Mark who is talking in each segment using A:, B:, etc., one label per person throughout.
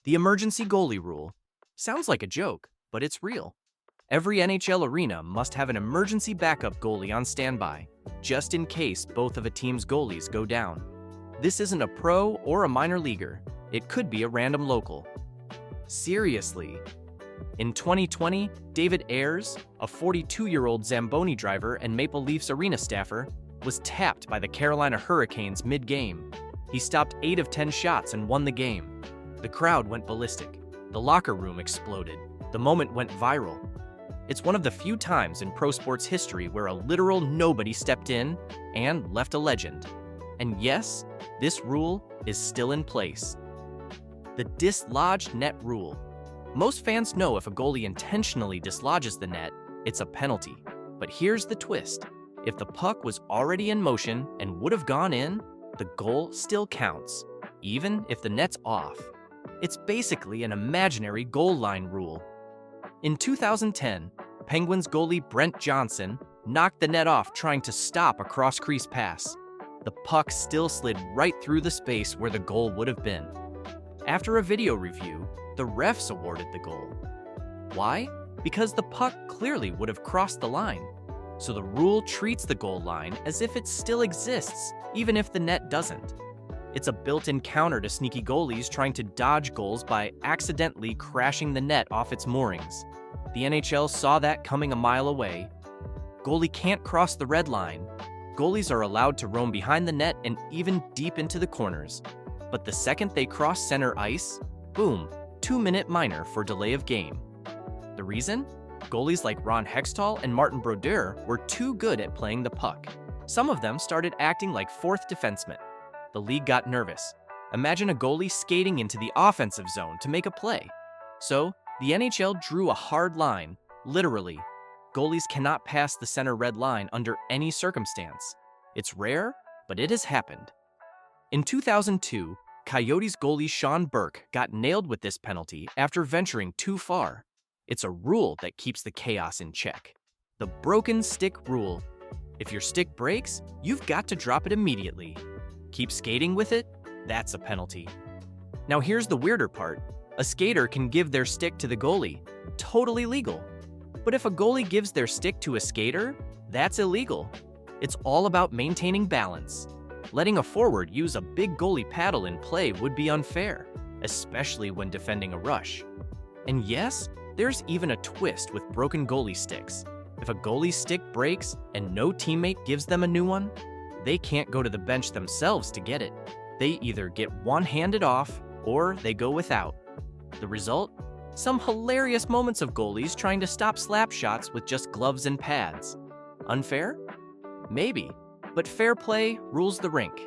A: The emergency goalie rule. Sounds like a joke, but it's real. Every NHL arena must have an emergency backup goalie on standby, just in case both of a team's goalies go down. This isn't a pro or a minor leaguer. It could be a random local. Seriously. In 2020, David Ayres, a 42-year-old Zamboni driver and Maple Leafs arena staffer, was tapped by the Carolina Hurricanes mid-game. He stopped 8 of 10 shots and won the game. The crowd went ballistic. The locker room exploded. The moment went viral. It's one of the few times in pro sports history where a literal nobody stepped in and left a legend. And yes, this rule is still in place. The dislodged net rule. Most fans know if a goalie intentionally dislodges the net, it's a penalty. But here's the twist. If the puck was already in motion and would have gone in, the goal still counts, even if the net's off. It's basically an imaginary goal line rule. In 2010, Penguins goalie Brent Johnson knocked the net off trying to stop a cross-crease pass. The puck still slid right through the space where the goal would have been. After a video review, the refs awarded the goal. Why? Because the puck clearly would have crossed the line. So the rule treats the goal line as if it still exists, even if the net doesn't. It's a built-in counter to sneaky goalies trying to dodge goals by accidentally crashing the net off its moorings. The NHL saw that coming a mile away. Goalie can't cross the red line. Goalies are allowed to roam behind the net and even deep into the corners. But the second they cross center ice, boom, 2-minute minor for delay of game. The reason? Goalies like Ron Hextall and Martin Brodeur were too good at playing the puck. Some of them started acting like fourth defensemen. The league got nervous. Imagine a goalie skating into the offensive zone to make a play. So, the NHL drew a hard line, literally. Goalies cannot pass the center red line under any circumstance. It's rare, but it has happened. In 2002, Coyotes goalie Sean Burke got nailed with this penalty after venturing too far. It's a rule that keeps the chaos in check. The broken stick rule. If your stick breaks, you've got to drop it immediately. Keep skating with it? That's a penalty. Now here's the weirder part. A skater can give their stick to the goalie. Totally legal. But if a goalie gives their stick to a skater, that's illegal. It's all about maintaining balance. Letting a forward use a big goalie paddle in play would be unfair, especially when defending a rush. And yes, there's even a twist with broken goalie sticks. If a goalie's stick breaks and no teammate gives them a new one, they can't go to the bench themselves to get it. They either get one-handed off or they go without. The result? Some hilarious moments of goalies trying to stop slap shots with just gloves and pads. Unfair? Maybe, but fair play rules the rink.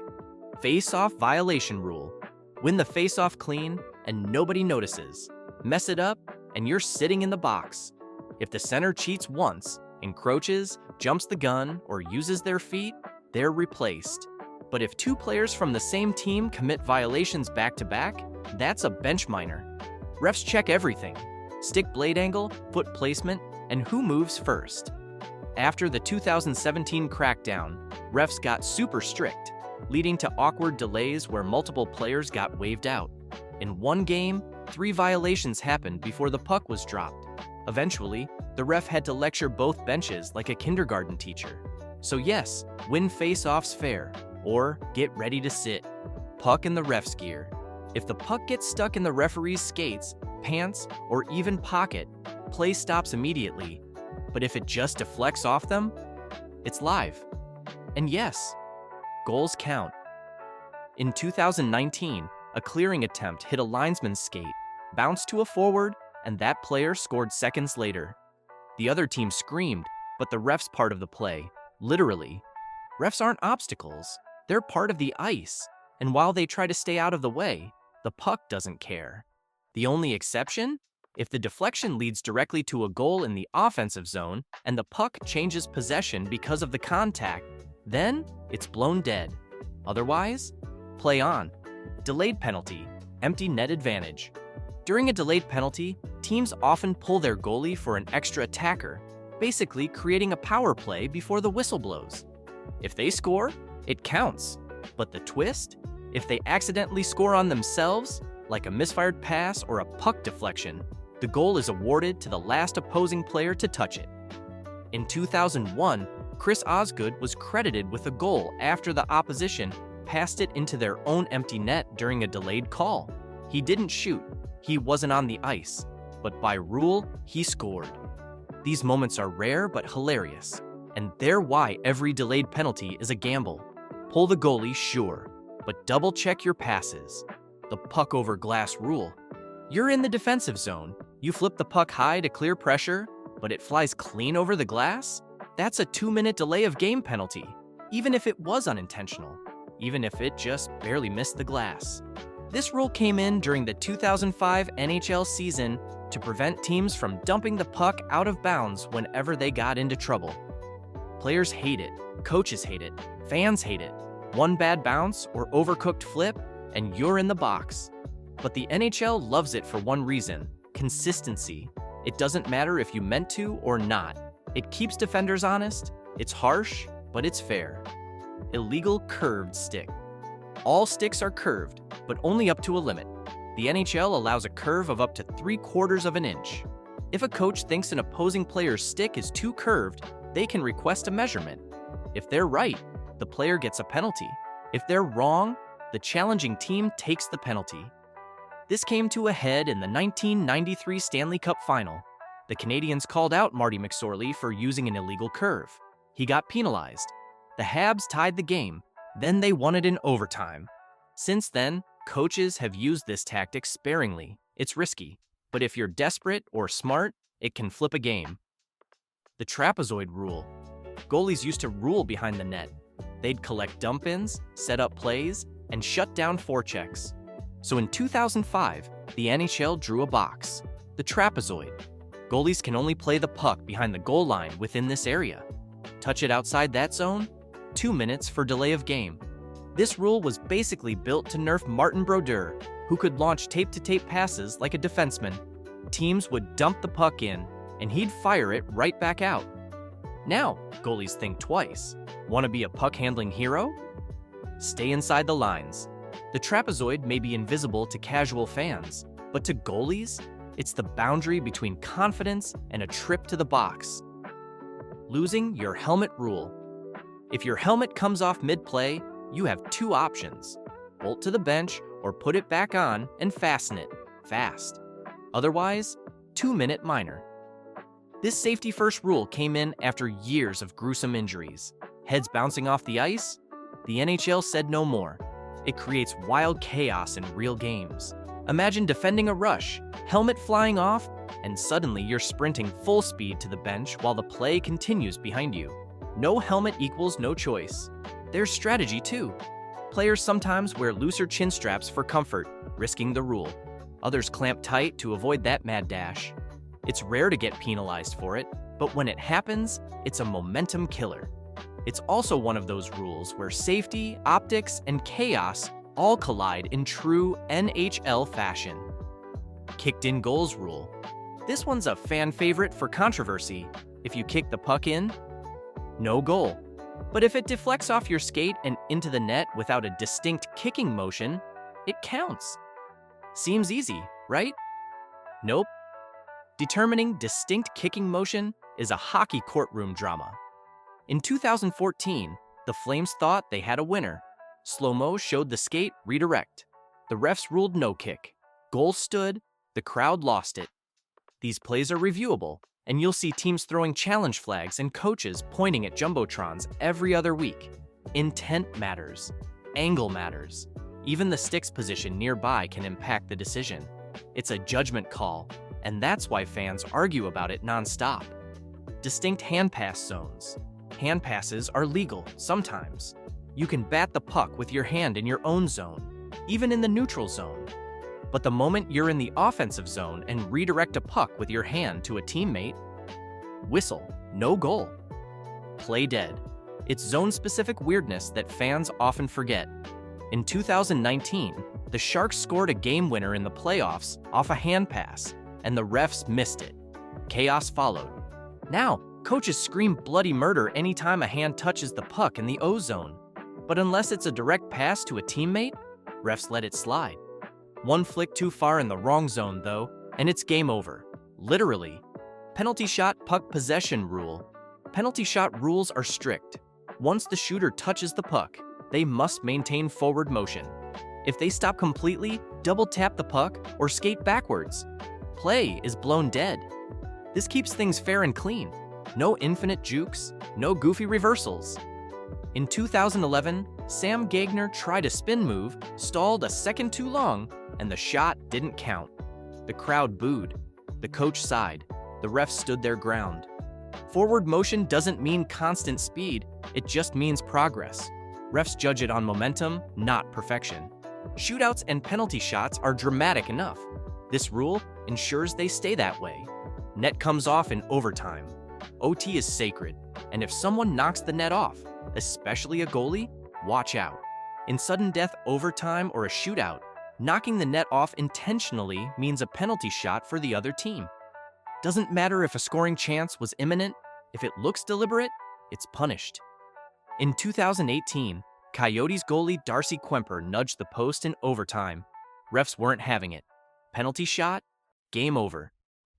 A: Face-off violation rule. Win the face-off clean and nobody notices. Mess it up and you're sitting in the box. If the center cheats once, encroaches, jumps the gun, or uses their feet, they're replaced. But if 2 players from the same team commit violations back-to-back, that's a bench minor. Refs check everything: stick blade angle, foot placement, and who moves first. After the 2017 crackdown, refs got super strict, leading to awkward delays where multiple players got waved out. In one game, 3 violations happened before the puck was dropped. Eventually, the ref had to lecture both benches like a kindergarten teacher. So yes, win face-offs fair, or get ready to sit. Puck in the ref's gear. If the puck gets stuck in the referee's skates, pants, or even pocket, play stops immediately. But if it just deflects off them, it's live. And yes, goals count. In 2019, a clearing attempt hit a linesman's skate, bounced to a forward, and that player scored seconds later. The other team screamed, but the ref's part of the play. Literally. Refs aren't obstacles. They're part of the ice. And while they try to stay out of the way, the puck doesn't care. The only exception? If the deflection leads directly to a goal in the offensive zone and the puck changes possession because of the contact, then it's blown dead. Otherwise, play on. Delayed penalty, empty net advantage. During a delayed penalty, teams often pull their goalie for an extra attacker, basically creating a power play before the whistle blows. If they score, it counts. But the twist? If they accidentally score on themselves, like a misfired pass or a puck deflection, the goal is awarded to the last opposing player to touch it. In 2001, Chris Osgood was credited with a goal after the opposition passed it into their own empty net during a delayed call. He didn't shoot, he wasn't on the ice, but by rule, he scored. These moments are rare but hilarious, and they're why every delayed penalty is a gamble. Pull the goalie, sure, but double-check your passes. The puck over glass rule. You're in the defensive zone, you flip the puck high to clear pressure, but it flies clean over the glass? That's a 2-minute delay of game penalty, even if it was unintentional, even if it just barely missed the glass. This rule came in during the 2005 NHL season to prevent teams from dumping the puck out of bounds whenever they got into trouble. Players hate it, coaches hate it, fans hate it. One bad bounce or overcooked flip, and you're in the box. But the NHL loves it for one reason: consistency. It doesn't matter if you meant to or not. It keeps defenders honest, it's harsh, but it's fair. Illegal curved stick. All sticks are curved, but only up to a limit. The NHL allows a curve of up to 3/4 of an inch. If a coach thinks an opposing player's stick is too curved, they can request a measurement. If they're right, the player gets a penalty. If they're wrong, the challenging team takes the penalty. This came to a head in the 1993 Stanley Cup Final. The Canadiens called out Marty McSorley for using an illegal curve. He got penalized. The Habs tied the game, then they won it in overtime. Since then, coaches have used this tactic sparingly. It's risky, but if you're desperate or smart, it can flip a game. The trapezoid rule. Goalies used to rule behind the net. They'd collect dump-ins, set up plays, and shut down forechecks. So in 2005, the NHL drew a box, the trapezoid. Goalies can only play the puck behind the goal line within this area. Touch it outside that zone, 2 minutes for delay of game. This rule was basically built to nerf Martin Brodeur, who could launch tape-to-tape passes like a defenseman. Teams would dump the puck in, and he'd fire it right back out. Now, goalies think twice. Want to be a puck-handling hero? Stay inside the lines. The trapezoid may be invisible to casual fans, but to goalies, it's the boundary between confidence and a trip to the box. Losing your helmet rule. If your helmet comes off mid-play, you have two options: bolt to the bench or put it back on and fasten it fast. Otherwise, 2-minute minor. This safety-first rule came in after years of gruesome injuries. Heads bouncing off the ice? The NHL said no more. It creates wild chaos in real games. Imagine defending a rush, helmet flying off, and suddenly you're sprinting full speed to the bench while the play continues behind you. No helmet equals no choice. There's strategy too. Players sometimes wear looser chin straps for comfort, risking the rule. Others clamp tight to avoid that mad dash. It's rare to get penalized for it, but when it happens, it's a momentum killer. It's also one of those rules where safety, optics, and chaos all collide in true NHL fashion. Kicked-in goals rule. This one's a fan favorite for controversy. If you kick the puck in, no goal. But if it deflects off your skate and into the net without a distinct kicking motion, it counts. Seems easy, right? Nope. Determining distinct kicking motion is a hockey courtroom drama. In 2014, the Flames thought they had a winner. Slow-mo showed the skate redirect. The refs ruled no kick. Goal stood, the crowd lost it. These plays are reviewable, and you'll see teams throwing challenge flags and coaches pointing at jumbotrons every other week. Intent matters. Angle matters. Even the stick's position nearby can impact the decision. It's a judgment call, and that's why fans argue about it nonstop. Distinct hand pass zones. Hand passes are legal sometimes. You can bat the puck with your hand in your own zone, even in the neutral zone. But the moment you're in the offensive zone and redirect a puck with your hand to a teammate, whistle, no goal. Play dead. It's zone-specific weirdness that fans often forget. In 2019, the Sharks scored a game winner in the playoffs off a hand pass, and the refs missed it. Chaos followed. Now, coaches scream bloody murder anytime a hand touches the puck in the O zone. But unless it's a direct pass to a teammate, refs let it slide. One flick too far in the wrong zone, though, and it's game over. Literally. Penalty shot puck possession rule. Penalty shot rules are strict. Once the shooter touches the puck, they must maintain forward motion. If they stop completely, double tap the puck or skate backwards. Play is blown dead. This keeps things fair and clean. No infinite jukes, no goofy reversals. In 2011, Sam Gagner tried a spin move, stalled a second too long, and the shot didn't count. The crowd booed. The coach sighed. The refs stood their ground. Forward motion doesn't mean constant speed, it just means progress. Refs judge it on momentum, not perfection. Shootouts and penalty shots are dramatic enough. This rule ensures they stay that way. Net comes off in overtime. OT is sacred, and if someone knocks the net off, especially a goalie, watch out. In sudden death overtime or a shootout, knocking the net off intentionally means a penalty shot for the other team. Doesn't matter if a scoring chance was imminent, if it looks deliberate, it's punished. In 2018, Coyotes goalie Darcy Kuemper nudged the post in overtime. Refs weren't having it. Penalty shot? Game over.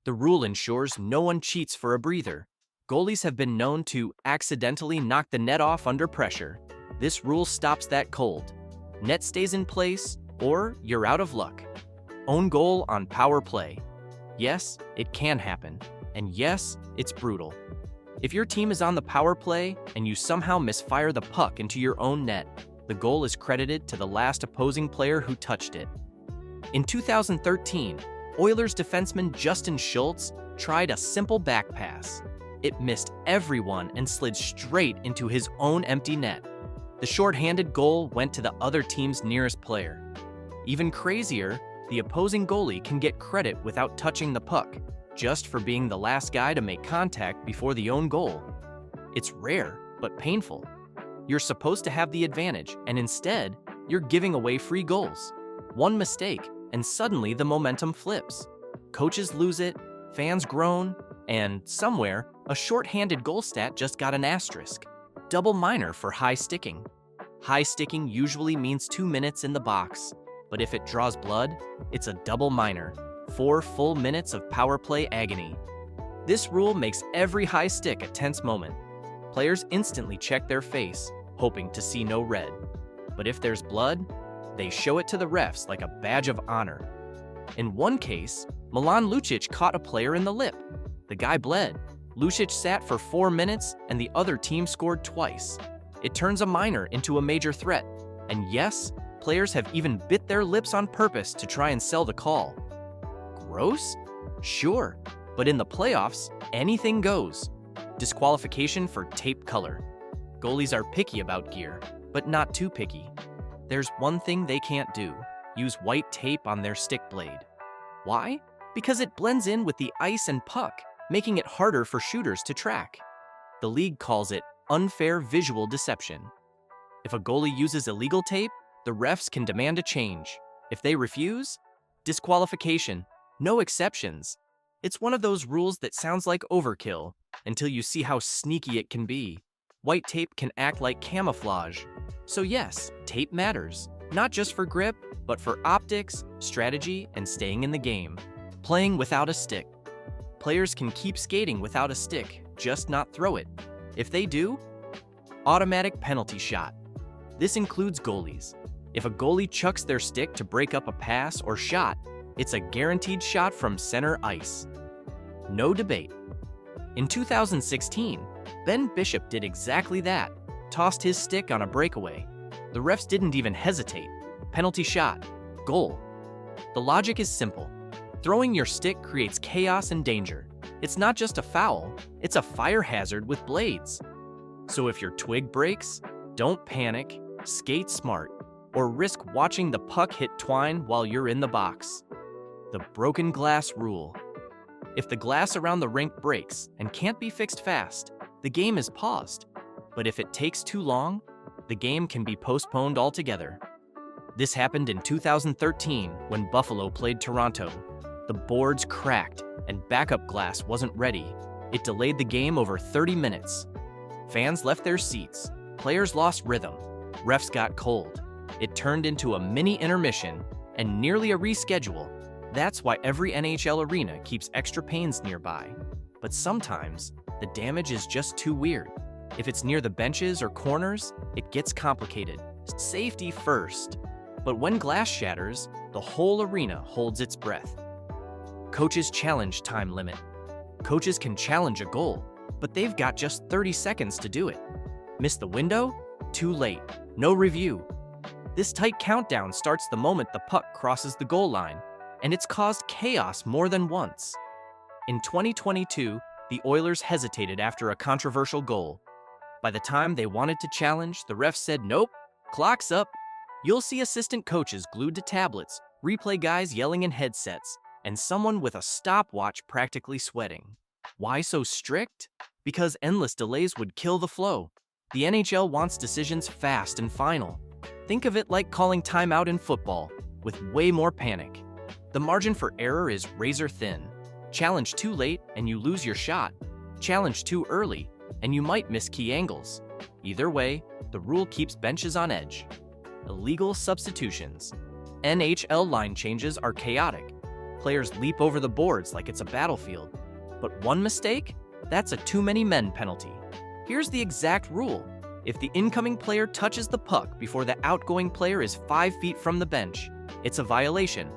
A: The rule ensures no one cheats for a breather. Goalies have been known to accidentally knock the net off under pressure. This rule stops that cold. Net stays in place, or you're out of luck. Own goal on power play. Yes, it can happen. And yes, it's brutal. If your team is on the power play and you somehow misfire the puck into your own net, the goal is credited to the last opposing player who touched it. In 2013, Oilers defenseman Justin Schultz tried a simple back pass. It missed everyone and slid straight into his own empty net. The shorthanded goal went to the other team's nearest player. Even crazier, the opposing goalie can get credit without touching the puck, just for being the last guy to make contact before the own goal. It's rare, but painful. You're supposed to have the advantage, and instead, you're giving away free goals. One mistake, and suddenly the momentum flips. Coaches lose it, fans groan, and somewhere, a short-handed goal stat just got an asterisk. Double minor for high sticking. High sticking usually means 2 minutes in the box, but if it draws blood, it's a double minor, 4 full minutes of power play agony. This rule makes every high stick a tense moment. Players instantly check their face, hoping to see no red. But if there's blood, they show it to the refs like a badge of honor. In one case, Milan Lucic caught a player in the lip. The guy bled. Lucic sat for 4 minutes and the other team scored twice. It turns a minor into a major threat. And yes, players have even bit their lips on purpose to try and sell the call. Gross? Sure, but in the playoffs, anything goes. Disqualification for tape color. Goalies are picky about gear, but not too picky. There's one thing they can't do: use white tape on their stick blade. Why? Because it blends in with the ice and puck, making it harder for shooters to track. The league calls it unfair visual deception. If a goalie uses illegal tape, the refs can demand a change. If they refuse, disqualification. No exceptions. It's one of those rules that sounds like overkill until you see how sneaky it can be. White tape can act like camouflage. So yes, tape matters, not just for grip, but for optics, strategy, and staying in the game. Playing without a stick. Players can keep skating without a stick, just not throw it. If they do, automatic penalty shot. This includes goalies. If a goalie chucks their stick to break up a pass or shot, it's a guaranteed shot from center ice. No debate. In 2016, Ben Bishop did exactly that, tossed his stick on a breakaway. The refs didn't even hesitate. Penalty shot. Goal. The logic is simple. Throwing your stick creates chaos and danger. It's not just a foul, it's a fire hazard with blades. So if your twig breaks, don't panic, skate smart, or risk watching the puck hit twine while you're in the box. The broken glass rule. If the glass around the rink breaks and can't be fixed fast, the game is paused. But if it takes too long, the game can be postponed altogether. This happened in 2013 when Buffalo played Toronto. The boards cracked and backup glass wasn't ready. It delayed the game over 30 minutes. Fans left their seats. Players lost rhythm. Refs got cold. It turned into a mini intermission, and nearly a reschedule. That's why every NHL arena keeps extra panes nearby. But sometimes, the damage is just too weird. If it's near the benches or corners, it gets complicated. Safety first. But when glass shatters, the whole arena holds its breath. Coaches challenge time limit. Coaches can challenge a goal, but they've got just 30 seconds to do it. Miss the window? Too late. No review. This tight countdown starts the moment the puck crosses the goal line, and it's caused chaos more than once. In 2022, the Oilers hesitated after a controversial goal. By the time they wanted to challenge, the ref said, "Nope, clock's up." You'll see assistant coaches glued to tablets, replay guys yelling in headsets, and someone with a stopwatch practically sweating. Why so strict? Because endless delays would kill the flow. The NHL wants decisions fast and final. Think of it like calling timeout in football, with way more panic. The margin for error is razor thin. Challenge too late and you lose your shot. Challenge too early and you might miss key angles. Either way, the rule keeps benches on edge. Illegal substitutions. NHL line changes are chaotic. Players leap over the boards like it's a battlefield. But one mistake? That's a too many men penalty. Here's the exact rule. If the incoming player touches the puck before the outgoing player is 5 feet from the bench, it's a violation.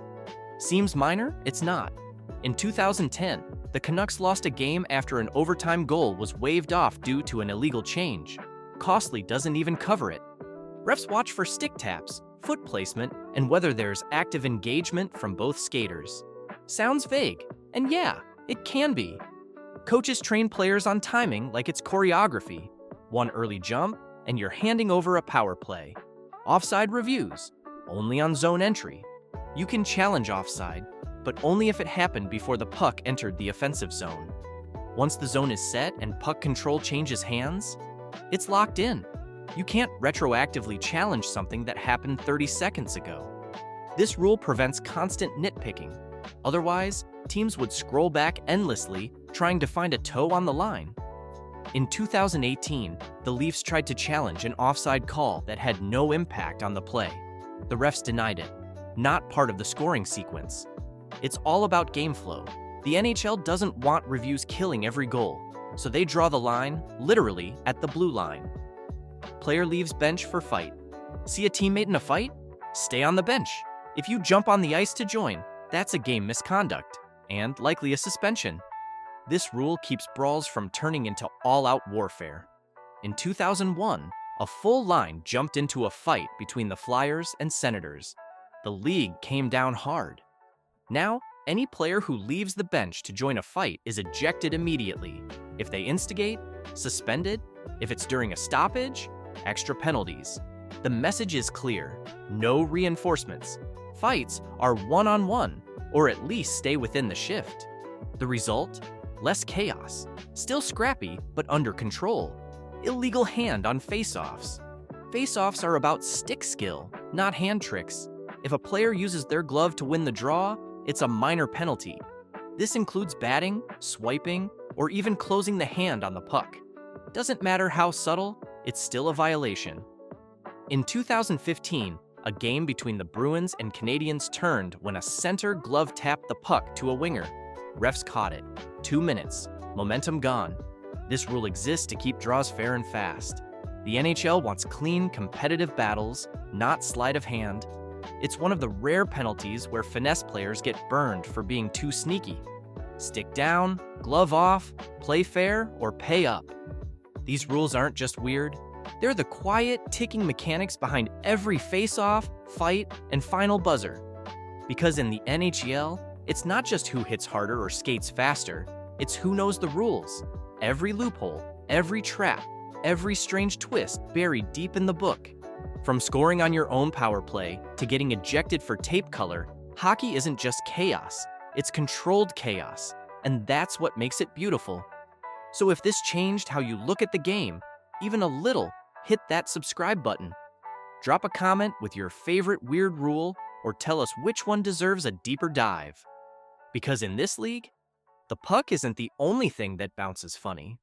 A: Seems minor? It's not. In 2010, the Canucks lost a game after an overtime goal was waved off due to an illegal change. Costly doesn't even cover it. Refs watch for stick taps, foot placement, and whether there's active engagement from both skaters. Sounds vague, and yeah, it can be. Coaches train players on timing like it's choreography. One early jump, and you're handing over a power play. Offside reviews, only on zone entry. You can challenge offside, but only if it happened before the puck entered the offensive zone. Once the zone is set and puck control changes hands, it's locked in. You can't retroactively challenge something that happened 30 seconds ago. This rule prevents constant nitpicking. Otherwise, teams would scroll back endlessly, trying to find a toe on the line. In 2018, the Leafs tried to challenge an offside call that had no impact on the play. The refs denied it, not part of the scoring sequence. It's all about game flow. The NHL doesn't want reviews killing every goal, so they draw the line, literally, at the blue line. Player leaves bench for fight. See a teammate in a fight? Stay on the bench. If you jump on the ice to join, that's a game misconduct, and likely a suspension. This rule keeps brawls from turning into all-out warfare. In 2001, a full line jumped into a fight between the Flyers and Senators. The league came down hard. Now, any player who leaves the bench to join a fight is ejected immediately. If they instigate, suspended. If it's during a stoppage, extra penalties. The message is clear: no reinforcements. Fights are one-on-one, or at least stay within the shift. The result? Less chaos. Still scrappy, but under control. Illegal hand on faceoffs. Faceoffs are about stick skill, not hand tricks. If a player uses their glove to win the draw, it's a minor penalty. This includes batting, swiping, or even closing the hand on the puck. Doesn't matter how subtle, it's still a violation. In 2015, a game between the Bruins and Canadiens turned when a center glove tapped the puck to a winger. Refs caught it. 2 minutes. Momentum gone. This rule exists to keep draws fair and fast. The NHL wants clean, competitive battles, not sleight of hand. It's one of the rare penalties where finesse players get burned for being too sneaky. Stick down, glove off, play fair, or pay up. These rules aren't just weird. They're the quiet, ticking mechanics behind every face-off, fight, and final buzzer. Because in the NHL, it's not just who hits harder or skates faster, it's who knows the rules. Every loophole, every trap, every strange twist buried deep in the book. From scoring on your own power play to getting ejected for tape color, hockey isn't just chaos, it's controlled chaos, and that's what makes it beautiful. So if this changed how you look at the game, even a little, hit that subscribe button. Drop a comment with your favorite weird rule or tell us which one deserves a deeper dive. Because in this league, the puck isn't the only thing that bounces funny.